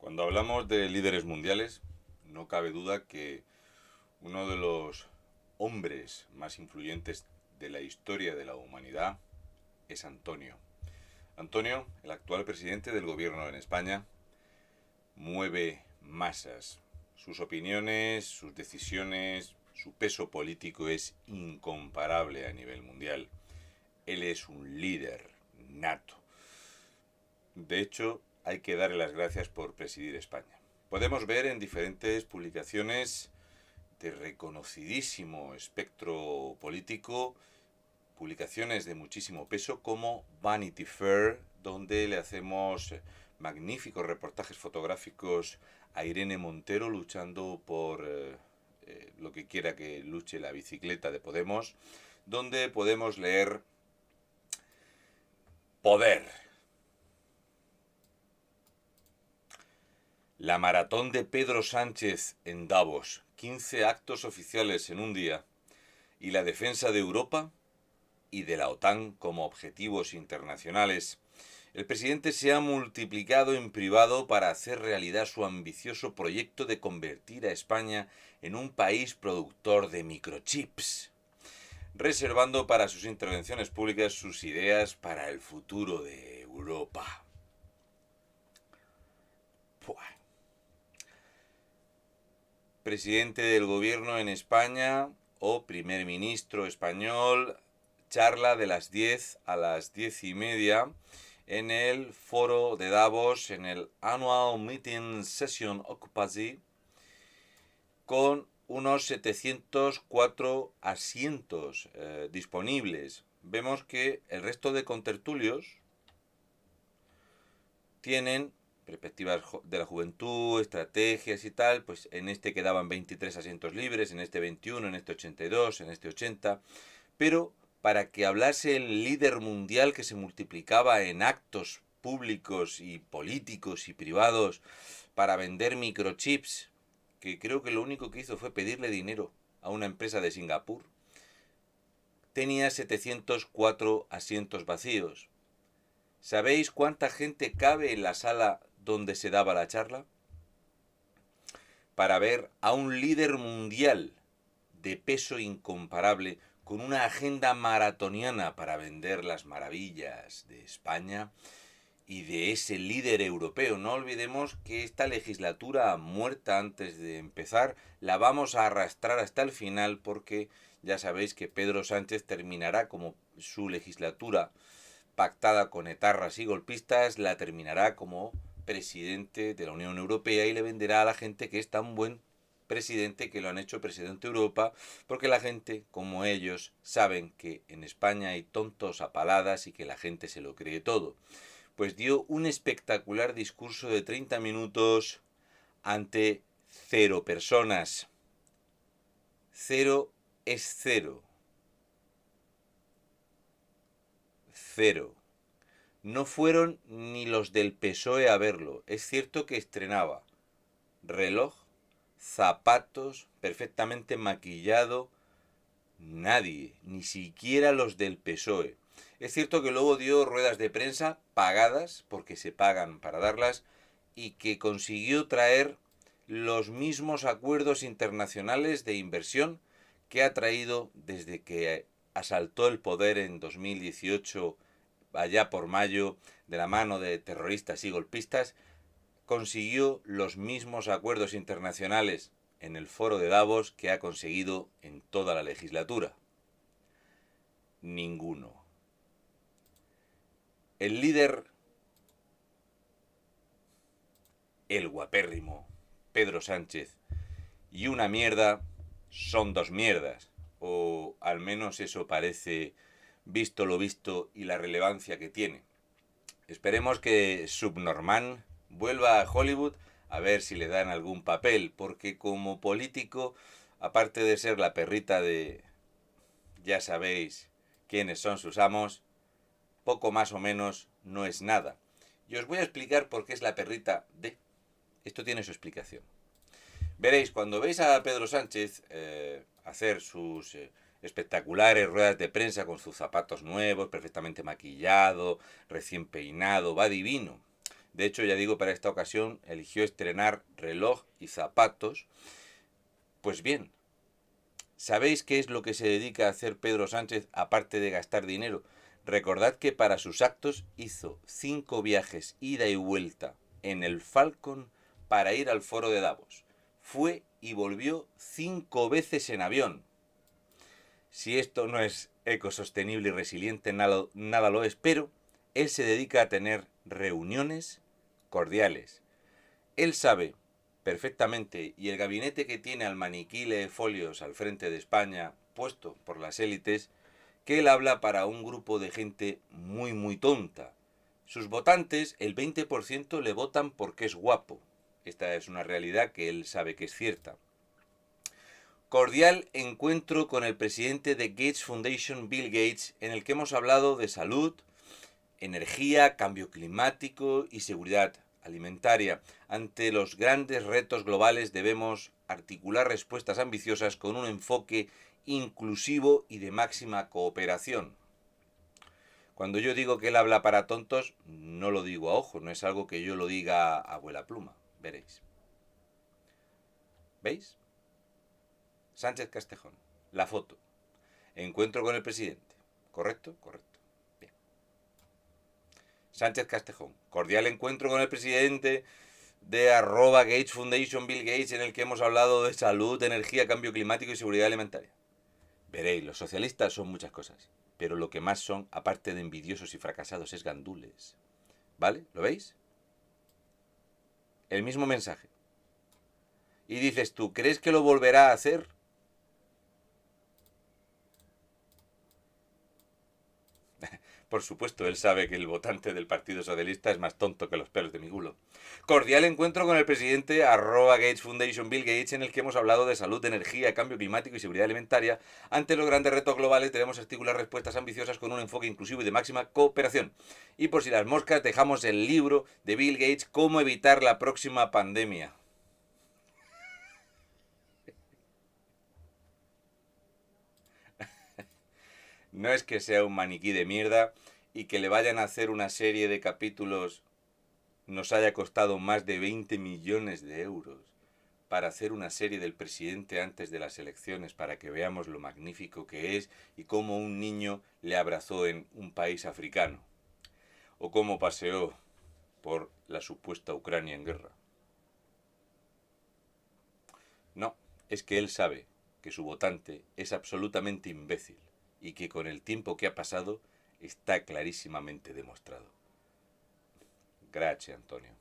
Cuando hablamos de líderes mundiales, no cabe duda que uno de los hombres más influyentes de la historia de la humanidad es Antonio. Antonio, el actual presidente del gobierno en España, mueve masas. Sus opiniones, sus decisiones, su peso político es incomparable a nivel mundial. Él es un líder nato. De hecho, hay que darle las gracias por presidir España. Podemos ver en diferentes publicaciones de reconocidísimo espectro político, publicaciones de muchísimo peso como Vanity Fair, donde le hacemos magníficos reportajes fotográficos a Irene Montero luchando por lo que quiera que luche la bicicleta de Podemos, donde podemos leer poder. La maratón de Pedro Sánchez en Davos, 15 actos oficiales en un día, y la defensa de Europa y de la OTAN como objetivos internacionales. El presidente se ha multiplicado en privado para hacer realidad su ambicioso proyecto de convertir a España en un país productor de microchips, reservando para sus intervenciones públicas sus ideas para el futuro de Europa. Puah. Presidente del gobierno en España o primer ministro español, charla de las 10 a las 10:30 en el foro de Davos, en el Annual Meeting Session Occupancy, con unos 704 asientos disponibles. Vemos que el resto de contertulios tienen perspectivas de la juventud, estrategias y tal, pues en este quedaban 23 asientos libres, en este 21, en este 82, en este 80, pero para que hablase el líder mundial que se multiplicaba en actos públicos y políticos y privados para vender microchips, que creo que lo único que hizo fue pedirle dinero a una empresa de Singapur, tenía 704 asientos vacíos. ¿Sabéis cuánta gente cabe en la sala donde se daba la charla? Para ver a un líder mundial de peso incomparable, con una agenda maratoniana para vender las maravillas de España y de ese líder europeo. No olvidemos que esta legislatura muerta antes de empezar la vamos a arrastrar hasta el final, porque ya sabéis que Pedro Sánchez terminará como su legislatura pactada con etarras y golpistas, la terminará como presidente de la Unión Europea y le venderá a la gente que es tan buen presidente que lo han hecho presidente de Europa, porque la gente, como ellos, saben que en España hay tontos a paladas y que la gente se lo cree todo. Pues dio un espectacular discurso de 30 minutos ante 0 personas. 0 es 0. 0. No fueron ni los del PSOE a verlo. Es cierto que estrenaba reloj, zapatos, perfectamente maquillado. Nadie, ni siquiera los del PSOE. Es cierto que luego dio ruedas de prensa pagadas, porque se pagan para darlas, y que consiguió traer los mismos acuerdos internacionales de inversión que ha traído desde que asaltó el poder en 2018, allá por mayo, de la mano de terroristas y golpistas. Consiguió los mismos acuerdos internacionales en el foro de Davos que ha conseguido en toda la legislatura. Ninguno. El líder, el guapérrimo Pedro Sánchez, y una mierda son dos mierdas, o al menos eso parece, visto lo visto y la relevancia que tiene. Esperemos que Subnorman vuelva a Hollywood a ver si le dan algún papel, porque como político, aparte de ser la perrita de ya sabéis quiénes son sus amos, poco más o menos no es nada. Y os voy a explicar por qué es la perrita de... Esto tiene su explicación. Veréis, cuando veis a Pedro Sánchez hacer sus espectaculares ruedas de prensa con sus zapatos nuevos, perfectamente maquillado, recién peinado, va divino. De hecho, ya digo, para esta ocasión eligió estrenar reloj y zapatos. Pues bien, ¿sabéis qué es lo que se dedica a hacer Pedro Sánchez aparte de gastar dinero? Recordad que para sus actos hizo 5 viajes ida y vuelta en el Falcon para ir al foro de Davos. Fue y volvió 5 veces en avión. Si esto no es ecosostenible y resiliente, nada lo es, pero él se dedica a tener reuniones cordiales. Él sabe perfectamente, y el gabinete que tiene al maniquí lee folios al frente de España, puesto por las élites, que él habla para un grupo de gente muy tonta. Sus votantes, el 20% le votan porque es guapo. Esta es una realidad que él sabe que es cierta. Cordial encuentro con el presidente de Gates Foundation, Bill Gates, en el que hemos hablado de salud, energía, cambio climático y seguridad alimentaria. Ante los grandes retos globales debemos articular respuestas ambiciosas con un enfoque inclusivo y de máxima cooperación. Cuando yo digo que él habla para tontos, no lo digo a ojo, no es algo que yo lo diga a abuela pluma. Veréis. ¿Veis? Sánchez Castejón. La foto. Encuentro con el presidente. ¿Correcto? Correcto. Bien. Sánchez Castejón. Cordial encuentro con el presidente de @Gates Foundation, Bill Gates, en el que hemos hablado de salud, energía, cambio climático y seguridad alimentaria. Veréis, los socialistas son muchas cosas, pero lo que más son, aparte de envidiosos y fracasados, es gandules. ¿Vale? ¿Lo veis? El mismo mensaje. Y dices tú, ¿crees que lo volverá a hacer? Por supuesto, él sabe que el votante del Partido Socialista es más tonto que los pelos de mi culo. Cordial encuentro con el presidente @Gates Foundation, Bill Gates, en el que hemos hablado de salud, energía, cambio climático y seguridad alimentaria. Ante los grandes retos globales debemos articular respuestas ambiciosas con un enfoque inclusivo y de máxima cooperación. Y por si las moscas, dejamos el libro de Bill Gates, Cómo evitar la próxima pandemia. No es que sea un maniquí de mierda y que le vayan a hacer una serie de capítulos nos haya costado más de 20 millones de euros para hacer una serie del presidente antes de las elecciones para que veamos lo magnífico que es y cómo un niño le abrazó en un país africano o cómo paseó por la supuesta Ucrania en guerra. No, es que él sabe que su votante es absolutamente imbécil y que con el tiempo que ha pasado está clarísimamente demostrado. Gracias, Antonio.